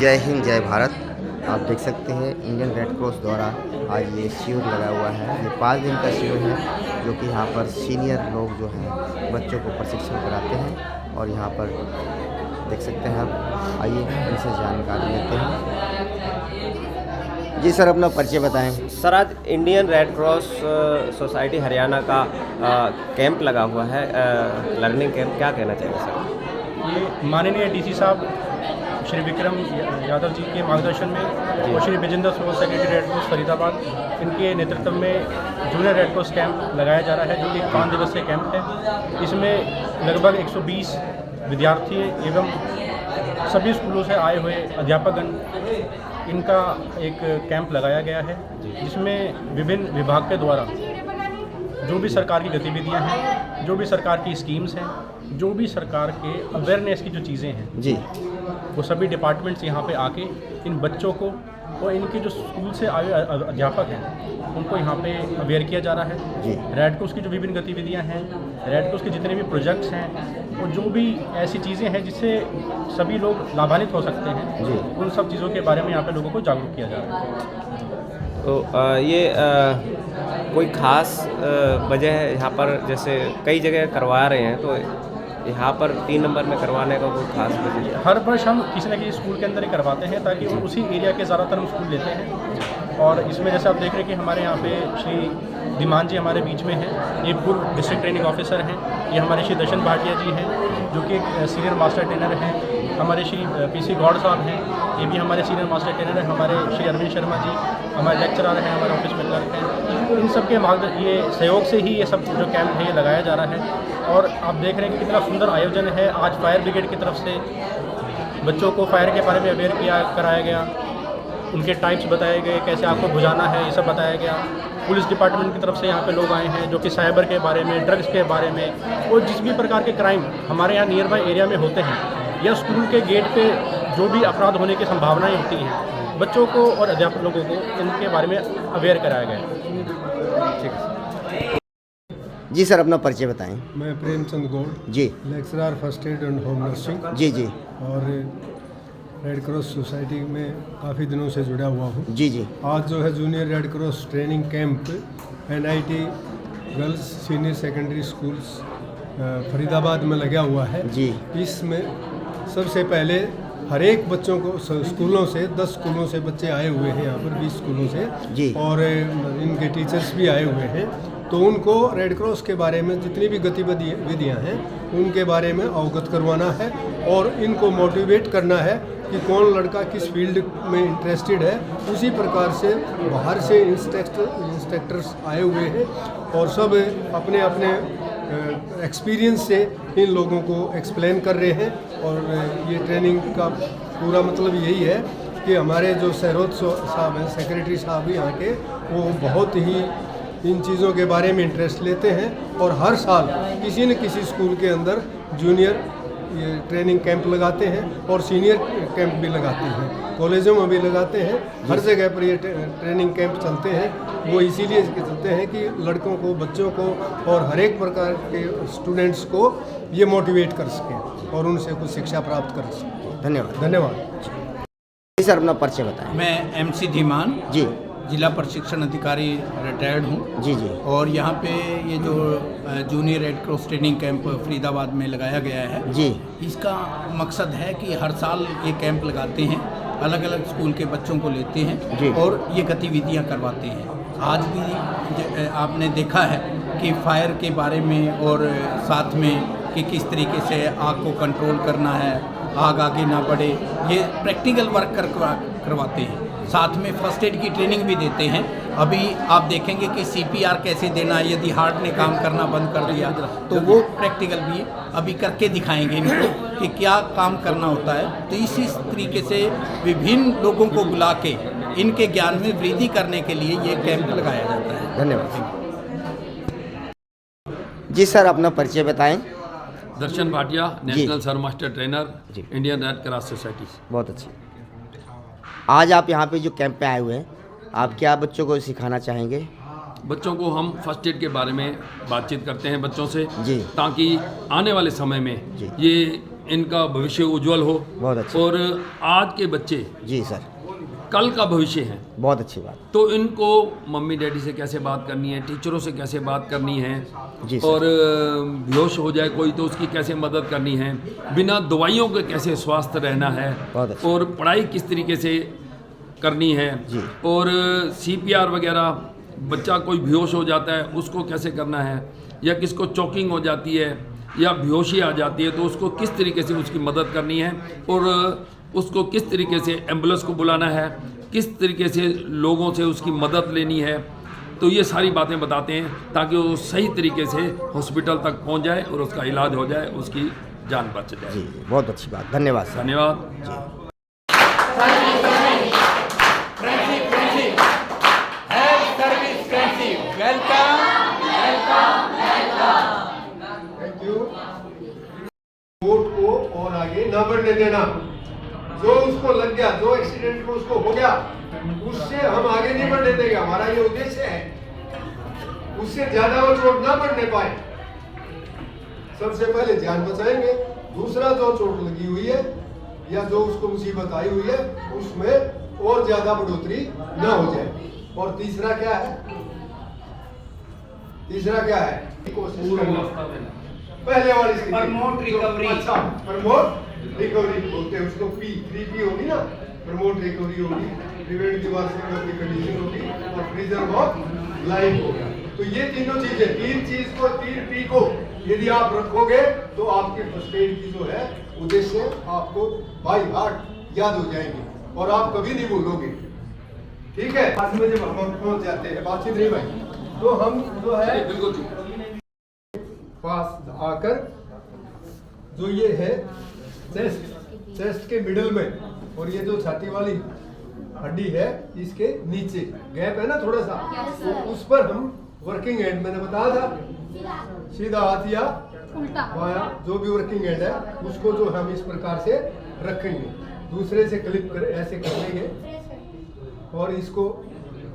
जय हिंद जय भारत। आप देख सकते हैं इंडियन रेड क्रॉस द्वारा आज ये शिविर लगा हुआ है। ये 5 दिन का शिविर है जो कि यहाँ पर सीनियर लोग जो हैं बच्चों को प्रशिक्षण कराते हैं और यहाँ पर देख सकते हैं आप। आइए इनसे जानकारी लेते हैं। जी सर, अपना परिचय बताएं। सर, आज Indian Red Cross society Haryana का कैंप लगा हुआ है, लर्निंग कैंप, क्या कहना चाहिए सर? ये माननीय डीसी साहब श्री विक्रम यादव जी के मार्गदर्शन में और Shri Vijendra Saroj secretary red cross Faridabad, इनके नेतृत्व में जूनियर रेड क्रॉस कैंप लगाया जा रहा है जो कि 5 दिवसीय कैंप है। इसमें लगभग 120 विद्यार्थी एवं सभी स्कूलों से आए हुए अध्यापकगण, इनका एक कैंप लगाया गया है जिसमें विभिन्न विभाग के द्वारा जो भी सरकार की गतिविधियां हैं, जो भी सरकार की स्कीम्स हैं, जो भी सरकार के अवेयरनेस की जो चीज़ें हैं जी, वो सभी डिपार्टमेंट्स यहाँ पे आके इन बच्चों को और इनके जो स्कूल से आए अध्यापक हैं उनको यहाँ पे अवेयर किया जा रहा है। जी। रेड क्रॉस की जो विभिन्न गतिविधियाँ हैं, रेड क्रॉस के जितने भी प्रोजेक्ट्स हैं और जो भी ऐसी चीज़ें हैं जिससे सभी लोग लाभान्वित हो सकते हैं जी। उन सब चीज़ों के बारे में यहाँ पे लोगों को जागरूक किया जा रहा है। तो कोई ख़ास वजह है यहाँ पर, जैसे कई जगह करवा रहे हैं तो यहाँ पर 3 नंबर में करवाने का कोई खास वजह? हर वर्ष हम किसी न किसी स्कूल के अंदर ही करवाते हैं ताकि वो उसी एरिया के ज़्यादातर हम स्कूल लेते हैं। और इसमें जैसे आप देख रहे हैं कि हमारे यहाँ पे श्री धीमान जी हमारे बीच में हैं, ये पूर्व डिस्ट्रिक्ट ट्रेनिंग ऑफिसर हैं। ये हमारे श्री दर्शन भाटिया जी हैं जो कि एक सीनियर मास्टर ट्रेनर हैं। हमारे श्री पीसी गौड़ साहब हैं, ये भी हमारे सीनियर मास्टर ट्रेनर हैं। हमारे श्री अरविंद शर्मा जी हमारे लेक्चरर हैं, हमारे ऑफिस में क्लर्क हैं। इन सब के ये सहयोग से ही ये सब जो कैंप है ये लगाया जा रहा है। और आप देख रहे हैं कि कितना सुंदर आयोजन है। आज फायर ब्रिगेड की तरफ से बच्चों को फायर के बारे में अवेयर कराया गया, उनके टाइप्स बताए गए, कैसे आपको बुझाना है, ये सब बताया गया। पुलिस डिपार्टमेंट की तरफ से यहाँ पे लोग आए हैं जो कि साइबर के बारे में, ड्रग्स के बारे में और जिस भी प्रकार के क्राइम हमारे यहाँ नियर बाई एरिया में होते हैं या स्कूल के गेट पे जो भी अपराध होने की संभावनाएं होती हैं, बच्चों को और अध्यापक लोगों को इनके बारे में अवेयर कराया गया। ठीक है जी सर, अपना परिचय बताएं। मैं Premchand Gaur ji. Lecturer first aid and home nursing जी जी। और रेड क्रॉस सोसाइटी में काफ़ी दिनों से जुड़ा हुआ हूँ। जी जी। आज जो है junior red cross training camp NIT girls senior secondary schools Faridabad में लगा हुआ है जी। इसमें सबसे पहले हर एक बच्चों को स्कूलों से 10 स्कूलों से बच्चे आए हुए हैं यहाँ पर, 20 स्कूलों से जी। और इनके टीचर्स भी आए हुए हैं। तो उनको रेड क्रॉस के बारे में जितनी भी गतिविधियाँ हैं उनके बारे में अवगत करवाना है और इनको मोटिवेट करना है कि कौन लड़का किस फील्ड में इंटरेस्टेड है। उसी प्रकार से बाहर से इंस्ट्रक्टर्स आए हुए हैं और सब अपने अपने एक्सपीरियंस से इन लोगों को एक्सप्लेन कर रहे हैं। और ये ट्रेनिंग का पूरा मतलब यही है कि हमारे जो सहरोद साहब हैं, सेक्रेटरी साहब यहाँ के, वो बहुत ही इन चीज़ों के बारे में इंटरेस्ट लेते हैं और हर साल किसी न किसी स्कूल के अंदर जूनियर ये ट्रेनिंग कैंप लगाते हैं और सीनियर कैंप भी लगाते हैं, कॉलेजों में भी लगाते हैं। हर जगह पर ये ट्रेनिंग कैंप चलते हैं। वो इसीलिए चलते हैं कि लड़कों को, बच्चों को और हर एक प्रकार के स्टूडेंट्स को ये मोटिवेट कर सकें और उनसे कुछ शिक्षा प्राप्त कर सकें। धन्यवाद। धन्यवाद जी सर, अपना परिचय बताएं। मैं MC धीमान जी। जिला प्रशिक्षण अधिकारी रिटायर्ड हूँ। जी जी। और यहाँ पे ये जो junior red cross training camp Faridabad में लगाया गया है जी। इसका मकसद है कि हर साल ये कैंप लगाते हैं, अलग अलग स्कूल के बच्चों को लेते जी। हैं और ये गतिविधियाँ करवाते हैं। आज भी आपने देखा है कि फायर के बारे में और साथ में कि किस तरीके से आग को कंट्रोल करना है, आग आगे ना बढ़े, ये प्रैक्टिकल वर्क करवाते हैं। साथ में फर्स्ट एड की ट्रेनिंग भी देते हैं। अभी आप देखेंगे कि CPR कैसे देना है, यदि हार्ट ने काम करना बंद कर दिया तो वो प्रैक्टिकल भी अभी करके दिखाएंगे इनको कि क्या काम करना होता है। तो इसी तरीके से विभिन्न लोगों को बुला के इनके ज्ञान में वृद्धि करने के लिए ये कैंप लगाया जाता है। धन्यवाद जी सर, अपना परिचय बताएं। Darshan Bhatia, national sir master trainer, जी। Indian Red Cross Society. बहुत अच्छी। आज आप यहाँ पे जो कैंप पे आए हुए हैं, आप क्या बच्चों को सिखाना चाहेंगे? बच्चों को हम फर्स्ट एड के बारे में बातचीत करते हैं बच्चों से जी। ताकि आने वाले समय में जी। ये इनका भविष्य उज्जवल हो। बहुत अच्छा। और आज के बच्चे जी सर, कल का भविष्य हैं, बहुत अच्छी बात। तो इनको मम्मी डैडी से कैसे बात करनी है, टीचरों से कैसे बात करनी है, जी सर। और बेहोश हो जाए कोई तो उसकी कैसे मदद करनी है, बिना दवाइयों के कैसे स्वस्थ रहना है, बहुत अच्छा। और पढ़ाई किस तरीके से करनी है, जी। और CPR वगैरह, बच्चा कोई बेहोश हो जाता है उसको कैसे करना है, या किसको चोकिंग हो जाती है या बेहोशी आ जाती है तो उसको किस तरीके से उसकी मदद करनी है, और उसको किस तरीके से एम्बुलेंस को बुलाना है, किस तरीके से लोगों से उसकी मदद लेनी है। तो ये सारी बातें बताते हैं ताकि वो सही तरीके से हॉस्पिटल तक पहुंच जाए और उसका इलाज हो जाए, उसकी जान बच जाए। जी, बहुत अच्छी बात, धन्यवाद सर। धन्यवाद। Thank you. वोट को और आगे ना बढ़ने देना। जो उसको लग गया, जो एक्सीडेंट में उसको हो गया, उससे हम आगे नहीं बढ़ने देंगे। हमारा ये उद्देश्य है, उससे ज्यादा वो चोट ना बढ़ने पाए। सबसे पहले जान बचाएंगे। दूसरा, जो चोट लगी हुई है या जो उसको मुसीबत आई हुई है उसमें और ज्यादा बढ़ोतरी ना हो जाए। और तीसरा क्या है? तीसरा क्या है? कोशिश करना पहले वाली स्थिति, प्रमोट रिकवरी। अच्छा, प्रमोट रिकवरी बोलते हैं उसको। P3P होगी ना, प्रमोट रिकवरी होगी, प्रिवेंट दिवालिंग ऑफ द कंडीशन होगी, और प्रिजर्व ऑफ लाइफ होगा। तो ये तीनों चीजें, तीन चीज को, 3P को यदि आप रखोगे तो आपके फर्स्ट एड की जो है उद्देश्य आपको बाय हार्ट याद हो जाएंगे और आप कभी नहीं भूलोगे। ठीक है, आज में जब हम पहुंच जाते हैं, बातचीत नहीं भाई, तो हम जो है पास आकर, जो ये है चेस्ट के मिडल में, और ये जो छाती वाली हड्डी है इसके नीचे गैप है ना थोड़ा सा, तो उस पर हम वर्किंग एंड, मैंने बताया था, सीधा हाथ या उल्टा बायां, जो भी वर्किंग एंड है उसको जो हम इस प्रकार से रखेंगे, दूसरे से क्लिप कर ऐसे कर लेंगे, और इसको,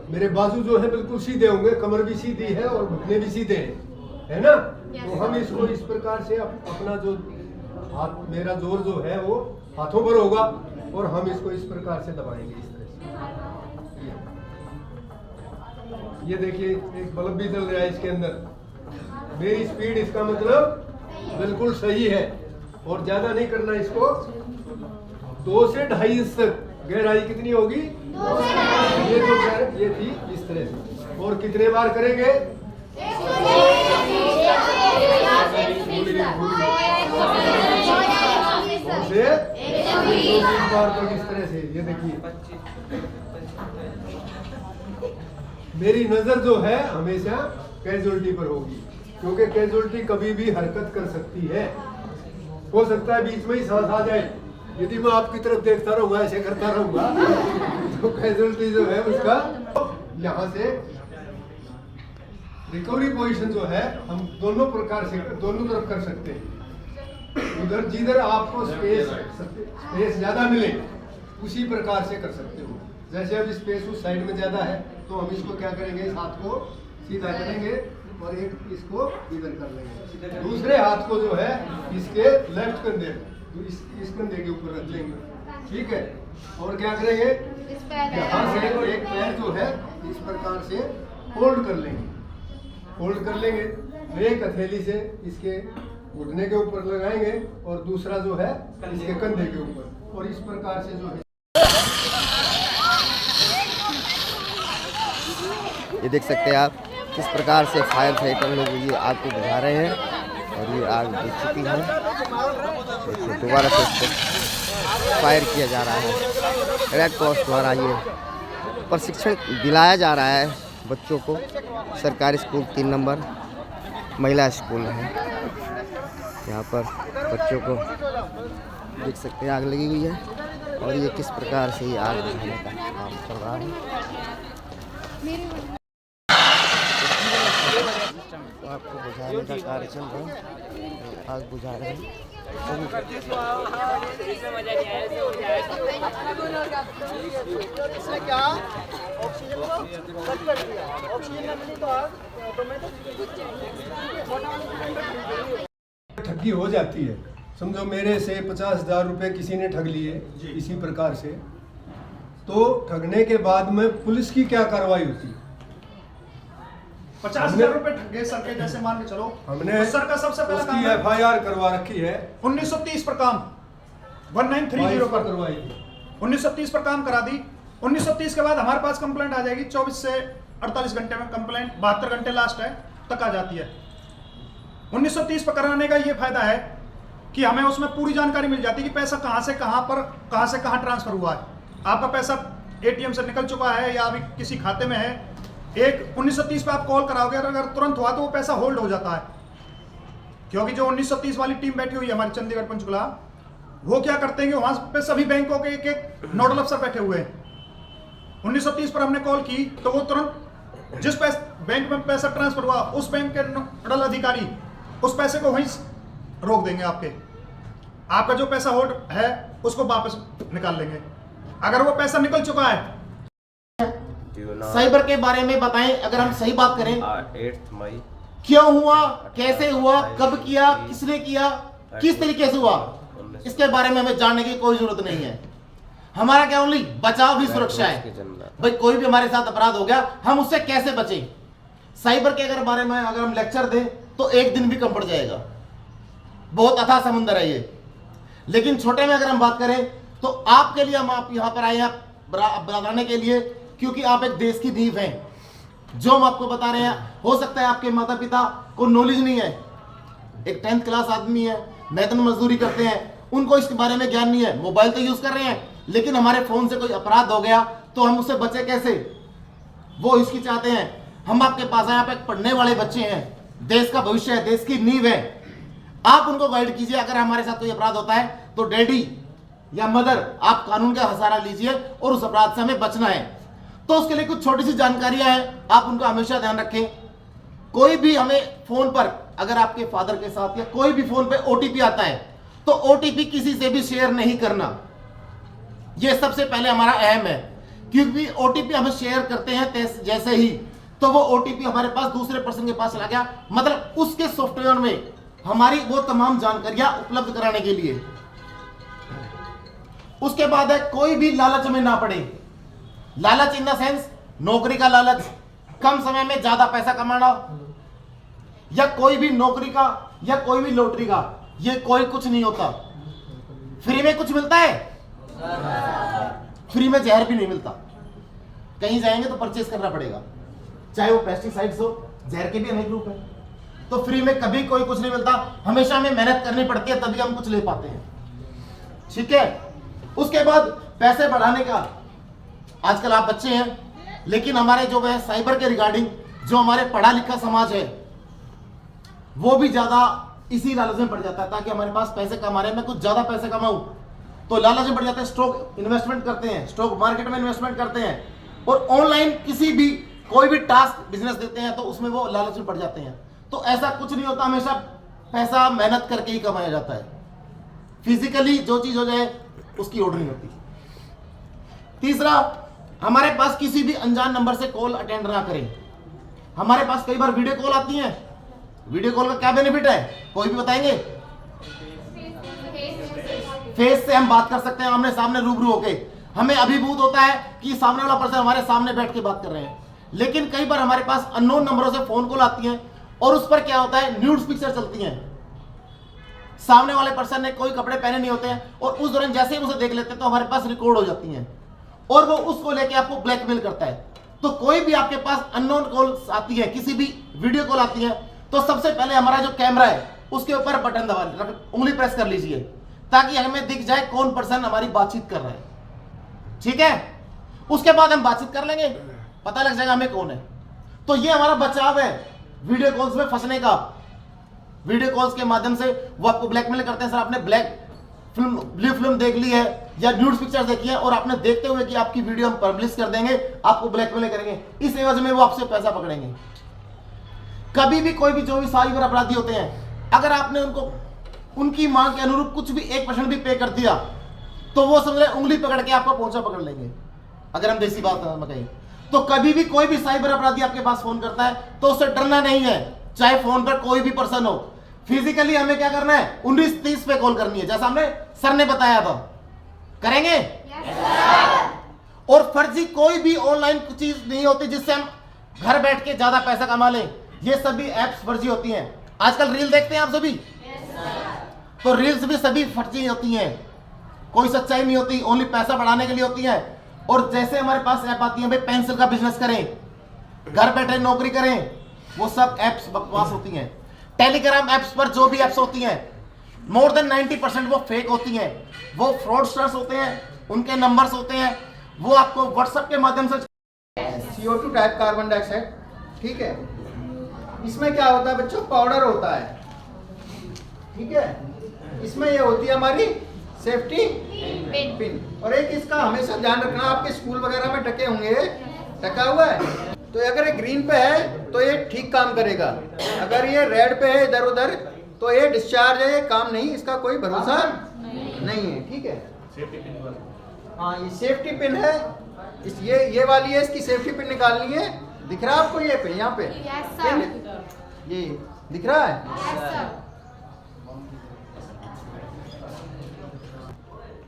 मेरे बाजू जो है बिल्कुल सीधे होंगे, कमर भी सीधी है और घुटने भी सीधे हैं, है ना। तो हम इसको इस प्रकार से अपना जो हाथ, मेरा जोर जो है वो हाथों पर होगा, और हम इसको इस प्रकार से दबाएंगे, इस तरह से। ये देखिए एक बल्ब भी जल रहा है इसके अंदर। मेरी स्पीड, इसका मतलब बिल्कुल सही है, और ज्यादा नहीं करना इसको। 2 से 2.5 इंच तक गहराई कितनी होगी? ये जो ये थी इस तरह से। और कितने बार करेंगे? 120 बार तक इस तरह से। ये देखिए मेरी नजर जो है हमेशा कैजुअलिटी पर होगी, क्योंकि कैजुअलिटी कभी भी हरकत कर सकती है। हो सकता है बीच में ही सांस आ जाए। यदि मैं आपकी तरफ देखता रहूंगा, ऐसे करता रहूंगा, तो कैजुअलिटी जो है उसका यहाँ से रिकवरी पोजीशन जो है हम दोनों प्रकार से, दोनों तरफ कर सकते हैं। उधर जिधर आपको स्पेस ज्यादा मिले उसी प्रकार से कर सकते हो। जैसे अब स्पेस उस साइड में ज्यादा है तो हम इसको क्या करेंगे, इस हाथ को सीधा करेंगे और एक इसको इधर कर लेंगे। दूसरे हाथ को जो है इसके लेफ्ट कंधे, तो इस कंधे के ऊपर रख लेंगे। ठीक है, और क्या करेंगे, यहाँ से एक पैर जो है इस प्रकार से होल्ड कर लेंगे, होल्ड कर लेंगे। एक हथेली से इसके घुटने के ऊपर लगाएंगे और दूसरा जो है इसके कंधे के ऊपर, और इस प्रकार से जो है। ये देख सकते हैं आप किस प्रकार से फायर फाइटर लोग ये आग को बुझा रहे हैं, और ये आग बुझ चुकी है। देखिए दोबारा से इसको फायर किया जा रहा है। रेड क्रॉस द्वारा ये प्रशिक्षण दिलाया जा रहा है बच्चों को। सरकारी स्कूल 3 नंबर महिला स्कूल है। यहाँ पर बच्चों को देख सकते हैं आग लगी हुई है, और ये किस प्रकार से ये आग बुझाने का काम चल रहा है। तो आपको बुझाने का कार्य चल रहा है, आग बुझा रहे हैं। ठगी हो जाती है, समझो मेरे से 50,000 रुपये किसी ने ठग लिए इसी प्रकार से, तो ठगने के बाद में पुलिस की क्या कार्रवाई होती है? 50,000 रुपए ठग गए सर के, जैसे मान के चलो हमने तो सर का सबसे पहला काम उसकी है FIR करवा रखी है, 1930 पर काम 1930 पर करवाई थी। 1930 पर काम करा दी। 1930 के बाद हमारे पास कंप्लेंट आ जाएगी 24 से 48 घंटे में, कंप्लेंट 72 घंटे लास्ट है तक आ जाती है। 1930 पर कराने का ये फायदा है कि हमें उसमें पूरी जानकारी मिल जाती है कि पैसा कहाँ से कहाँ ट्रांसफर हुआ है, आपका पैसा ATM से निकल चुका है या अभी किसी खाते में है। एक 1930 पे आप कॉल कराओगे, अगर तुरंत हुआ तो वो पैसा होल्ड हो जाता है, क्योंकि जो 1930 वाली टीम बैठी हुई है हमारी चंडीगढ़ पंचकुला, वो क्या करते हैं कि वहां पे सभी बैंकों के एक नोडल अफसर बैठे हुए हैं। 1930 पर हमने कॉल की तो वो तुरंत जिस बैंक में पैसा ट्रांसफर हुआ उस बैंक के नोडल अधिकारी उस पैसे को वहीं रोक देंगे, आपका जो पैसा होल्ड है उसको वापस निकाल लेंगे। अगर वो पैसा निकल चुका है, साइबर के बारे में बताएं। अगर हम सही बात करें, 8 मई क्यों हुआ, कैसे हुआ, कब किया, किसने किया, किस तरीके से हुआ, इसके बारे में हमें जानने की कोई जरूरत नहीं है। हमारा क्या ओनली बचाव ही सुरक्षा है। भाई कोई भी हमारे साथ अपराध हो गया, हम उससे कैसे बचें। साइबर के अगर बारे में अगर हम लेक्चर दें तो एक दिन भी कम पड़ जाएगा, बहुत अथाह समुंदर है ये। लेकिन छोटे में अगर हम बात करें तो आपके लिए हम आप यहाँ पर आए हैं बताने के लिए, क्योंकि आप एक देश की नींव हैं। जो हम आपको बता रहे हैं, हो सकता है आपके माता पिता को नॉलेज नहीं है, एक 10th क्लास आदमी है, मैदान मजदूरी करते हैं, उनको इसके बारे में ज्ञान नहीं है, मोबाइल तो यूज कर रहे हैं, लेकिन हमारे फोन से कोई अपराध हो गया तो हम उससे बचे कैसे, वो इसकी चाहते हैं। हम आपके पास आए, आप एक पढ़ने वाले बच्चे हैं, देश का भविष्य है, देश की नींव है, आप उनको गाइड कीजिए। अगर हमारे साथ कोई अपराध होता है तो डैडी या मदर आप कानून का सहारा लीजिए और उस अपराध से हमें बचना है। तो उसके लिए कुछ छोटी सी जानकारियां हैं, आप उनका हमेशा ध्यान रखें। कोई भी हमें फोन पर, अगर आपके फादर के साथ या कोई भी फोन पे OTP आता है तो OTP किसी से भी शेयर नहीं करना, यह सबसे पहले हमारा अहम है। क्योंकि OTP हम शेयर करते हैं जैसे ही तो वो OTP हमारे पास दूसरे पर्सन के पास चला गया, मतलब उसके सॉफ्टवेयर में हमारी वो तमाम जानकारियां उपलब्ध कराने के लिए। उसके बाद है कोई भी लालच में ना पड़े। लालच इन द सेंस नौकरी का लालच, कम समय में ज्यादा पैसा कमाना, या कोई भी नौकरी का या कोई भी लॉटरी का, ये कोई कुछ नहीं होता। फ्री में कुछ मिलता है? फ्री में जहर भी नहीं मिलता। कहीं जाएंगे तो परचेस करना पड़ेगा, चाहे वो पेस्टिसाइड्स हो, जहर के भी अनेक रूप है। तो फ्री में कभी कोई कुछ नहीं मिलता, हमेशा हमें मेहनत करनी पड़ती है, तभी हम कुछ ले पाते हैं। ठीक है। उसके बाद पैसे बढ़ाने का, आजकल आप बच्चे हैं, लेकिन हमारे जो है साइबर के रिगार्डिंग जो हमारे पढ़ा लिखा समाज है वो भी ज्यादा इसी लालच में पड़ जाता है, ताकि हमारे पास पैसे कमाने में कुछ ज्यादा पैसे कमाऊं तो लालच में पड़ जाते हैं। स्टॉक इन्वेस्टमेंट करते हैं, स्टॉक मार्केट में इन्वेस्टमेंट करते हैं, और ऑनलाइन किसी भी कोई भी टास्क बिजनेस देते हैं तो उसमें वो लालच में पड़ जाते हैं। तो ऐसा कुछ नहीं होता, हमेशा पैसा मेहनत करके ही कमाया जाता है। फिजिकली जो चीज हो जाए उसकी ऑर्डर नहीं होती। तीसरा, हमारे पास किसी भी अनजान नंबर से कॉल अटेंड ना करें। हमारे पास कई बार वीडियो कॉल आती है। वीडियो कॉल का क्या बेनिफिट है, कोई भी बताएंगे? फेस से हम बात कर सकते हैं, आमने सामने रूबरू होके। हमें अभिभूत होता है कि सामने वाला पर्सन हमारे सामने बैठ के बात कर रहे हैं। लेकिन कई बार हमारे पास अननोन नंबरों से फोन कॉल आती हैं और उस पर क्या होता है, न्यूड पिक्चर चलती हैं। सामने वाले पर्सन ने कोई कपड़े पहने नहीं होते हैं और उस दौरान जैसे ही उसे देख लेते हैं तो हमारे पास रिकॉर्ड हो जाती हैं और वो उसको लेके आपको ब्लैकमेल करता है। तो कोई भी आपके पास अननोन कॉल आती है, किसी भी वीडियो कॉल आती है, तो सबसे पहले हमारा जो कैमरा है उसके ऊपर बटन दबा, उंगली प्रेस कर लीजिए ताकि हमें दिख जाए कौन पर्सन हमारी बातचीत कर रहा है। ठीक है। उसके बाद हम बातचीत कर लेंगे, पता लग जाएगा हमें कौन है। तो ये हमारा बचाव है वीडियो कॉल्स में फंसने का। वीडियो कॉल्स के माध्यम से वो आपको ब्लैकमेल करते हैं, सर आपने ब्लू फिल्म देख ली है या न्यूड पिक्चर देखी है और आपने देखते हुए कि आपकी वीडियो हम पब्लिश कर देंगे, आपको ब्लैकमेल करेंगे, इस एवज में वो आपसे पैसा पकड़ेंगे। कभी भी कोई भी जो भी साइबर अपराधी होते हैं, अगर आपने उनको उनकी मांग के अनुरूप कुछ भी 1% भी पे कर दिया तो वो समझ रहे उंगली पकड़ के आपका पोंछा पकड़ लेंगे, अगर हम देसी बात कहें। तो कभी भी कोई भी साइबर अपराधी आपके पास फोन करता है तो उससे डरना नहीं है, चाहे फोन पर कोई भी पर्सन हो। फिजिकली हमें क्या करना है, 1930 पे कॉल करनी है, जैसा हमने सर ने बताया था। करेंगे? और फर्जी कोई भी ऑनलाइन चीज नहीं होती जिससे हम घर बैठ के ज्यादा पैसा कमा लें। ये सभी एप्स फर्जी होती हैं। आजकल रील देखते हैं आप सभी, तो रील्स भी सभी फर्जी होती हैं, कोई सच्चाई नहीं होती, ओनली पैसा बढ़ाने के लिए होती है। और जैसे हमारे पास ऐप आती है, भाई पेंसिल का बिजनेस करें, घर बैठे नौकरी करें, वो सब एप्स बकवास होती हैं। टेलीग्राम एप्स पर जो भी एप्स होती हैं, मोर देन 90% वो फेक होती हैं, वो फ्रॉडस्टर्स होते हैं, उनके नंबर्स होते हैं, वो आपको व्हाट्सएप के माध्यम से CO2 टाइप कार्बन डाइऑक्साइड, ठीक है। इसमें क्या होता है बच्चों, पाउडर होता है, ठीक है। इसमें ये होती है हमारी सेफ्टी पिन। और एक इसका हमेशा ध्यान रखना, आपके स्कूल वगैरह में टके होंगे, टका हुआ है तो अगर ये ग्रीन पे है तो ये ठीक काम करेगा, अगर ये रेड पे है इधर उधर तो ये डिस्चार्ज है, ये काम नहीं, इसका कोई भरोसा नहीं है, ठीक है। हाँ, ये सेफ्टी पिन है, इस ये वाली है, इसकी सेफ्टी पिन निकालनी है। दिख रहा है आपको ये पिन, यहाँ पे पिन ये दिख रहा है,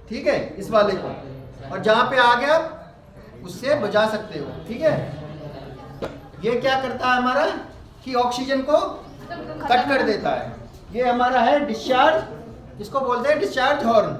ठीक है, इस वाले को, और जहाँ पे आ गया उससे बचा सकते हो, ठीक है। ये क्या करता है हमारा कि ऑक्सीजन को कट कर देता है। ये हमारा है डिस्चार्ज, इसको बोलते हैं डिस्चार्ज हॉर्न।